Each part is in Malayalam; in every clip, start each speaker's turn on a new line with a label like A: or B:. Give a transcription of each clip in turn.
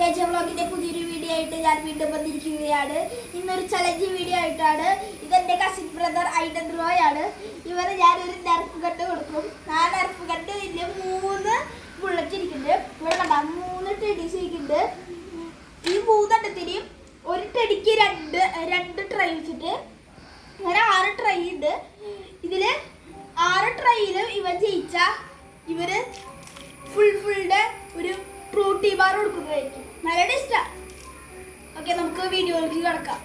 A: ചേച്ചി വ്ളോഗിന്റെ പുതിയൊരു വീഡിയോ ആയിട്ട് ഞാൻ വീണ്ടും വന്നിരിക്കുകയാണ്. ഇന്നൊരു ചലഞ്ച് വീഡിയോ ആയിട്ടാണ്. ഇതെന്റെ കസിൻ ബ്രദർ ഐഡൻ റോയ് ആണ്. ഇവരെ ഞാനൊരു നെർഫ് കട്ട് കൊടുക്കും. ആ നെർഫ് കട്ട് ഇതില് 3 ബുള്ളറ്റ് ഇരിക്കുന്നുണ്ട്. ഇവിടെ കണ്ടാ 3 ടെഡീസ് ഇരിക്കുന്നുണ്ട്. ഈ 3 എണ്ണത്തിനും ഒരു ടെഡിക്ക് രണ്ട് ട്രൈ വെച്ചിട്ട് അങ്ങനെ 6 ട്രൈ ഉണ്ട്. ഇതില് 6 ട്രൈയിലും ഇവൻ ജയിച്ച ഇവര് ഫുൾഡ് ഒരു ഫ്രൂട്ടി ബാർ കൊടുക്കുന്നതായിരിക്കും. നല്ല ടേസ്റ്റാ. ഓക്കെ, നമുക്ക് വീഡിയോയിലേക്ക് കിടക്കാം.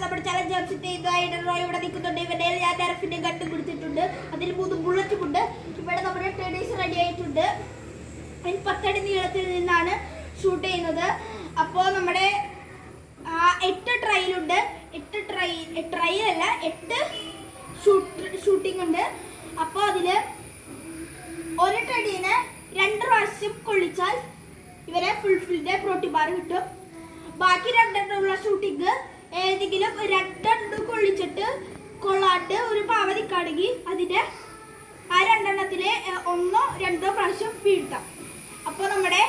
A: നമ്മുടെ ചലഞ്ച് ഇവിടെ നിൽക്കുന്നുണ്ട്. ഇവന്റെ ഞാൻ നെർഫിന്റെ ഗട്ട് കൊടുത്തിട്ടുണ്ട്. അതിൽ 3 ബുള്ളറ്റും ഉണ്ട്. ഇവിടെ നമ്മുടെ ടെഡീസ് റെഡി ആയിട്ടുണ്ട്. 10 അടി നീളത്തിൽ നിന്നാണ് ഷൂട്ട് ചെയ്യുന്നത്. അപ്പോൾ നമ്മുടെ 8 ട്രൈയിലുണ്ട്. 8 ഷൂട്ടിംഗ് ഉണ്ട്. അപ്പോൾ അതില് ഒരു ടെഡീനെ 2 പ്രാവശ്യം കൊള്ളിച്ചാൽ ഇവരെ ഫുൾഫിൽഡ് പ്രോട്ടീൻ ബാർ കിട്ടും. ബാക്കി 2 ഉള്ള ഷൂട്ടിങ് ഏതെങ്കിലും 2 കൊള്ളിച്ചിട്ട് കൊള്ളാണ്ട് ഒരു പാവ നിൽക്കുകയാണെങ്കിൽ അതിന്റെ ആ 2 1 2 പ്രാവശ്യം വീഴ്ത്താം. അപ്പോൾ നമ്മുടെ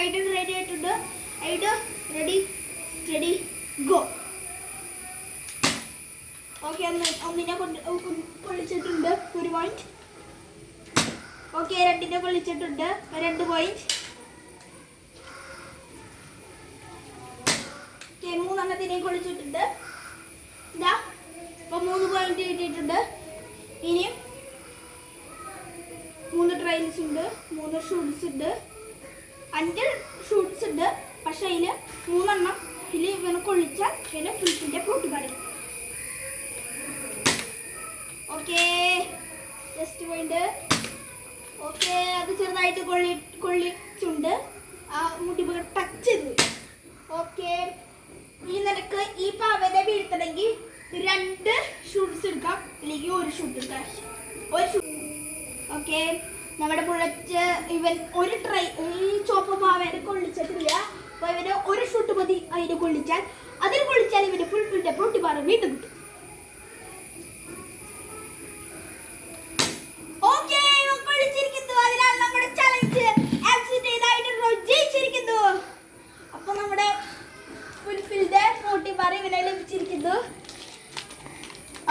A: ഐഡൻ റെഡി ആയിട്ടുണ്ട്. Ready steady go. ഓക്കെ, ഒന്നിനെ കൊള്ളിച്ചിട്ടുണ്ട് 1 പോയിന്റ്. Okay, 2 കൊള്ളിച്ചിട്ടുണ്ട് 2 point. ഓക്കെ, 3 കൊള്ളിച്ചിട്ടുണ്ട്. ഇതാ ഇപ്പൊ 3 പോയിന്റ് കിട്ടിയിട്ടുണ്ട്. ഇനിയും 3 ട്രയൽസ് ഉണ്ട്, 3 ഷൂട്ട്സ് ഉണ്ട്, 5 ഷൂട്ട്സ് ഉണ്ട്. പക്ഷെ അതില് 3 എണ്ണം ഇവനെ കൊള്ളിച്ചാൽ ഇതിന് ഫിഷിന്റെ ഫ്രൂട്ട് കറി. Okay, just point. ഓക്കെ, അത് ചെറുതായിട്ട് കൊള്ളിച്ചുണ്ട്. ആ മുടി ടച്ച് ചെയ്തു. ഓക്കെ, ഈ നിനക്ക് ഈ പാവനെ വീഴ്ത്തണമെങ്കിൽ 2 ഷൂട്ട്സ് എടുക്കാം, അല്ലെങ്കിൽ 1 ഷൂട്ട് എടുക്കാം. ഓക്കെ, നമ്മുടെ ബുള്ളറ്റ് ഇവൻ ഒരു ട്രൈ ഈ ചോപ്പ പാവേനെ കൊള്ളിച്ചിട്ടില്ല. അപ്പൊ ഇവന് 1 ഷൂട്ട് മതി. അതിന് കൊള്ളിച്ചാൽ ഇവന് ഫുൾഫിൽഡ് പ്രോട്ടീൻ ബാർ വീണ്ടും കിട്ടും. ഓക്കെ, കൊള്ളിച്ചിരിക്കുന്നു. അതിനാണ് നമ്മുടെ ചലഞ്ച് ജയിച്ചിരിക്കുന്നു. അപ്പൊ നമ്മുടെ ഫുൾഫിൽഡ് പ്രോട്ടീൻ ബാർ ഇവനെ ലഭിച്ചിരിക്കുന്നു.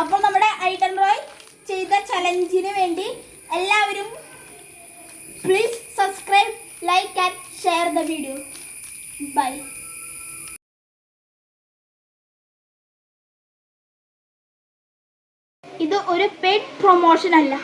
A: അപ്പോൾ നമ്മുടെ ഐഡൻ റോയ് ചെയ്ത ചലഞ്ചിന് വേണ്ടി എല്ലാവരും please subscribe, like and share the video. Bye. ഇത് ഒരു പെയ്ഡ് പ്രൊമോഷൻ അല്ല.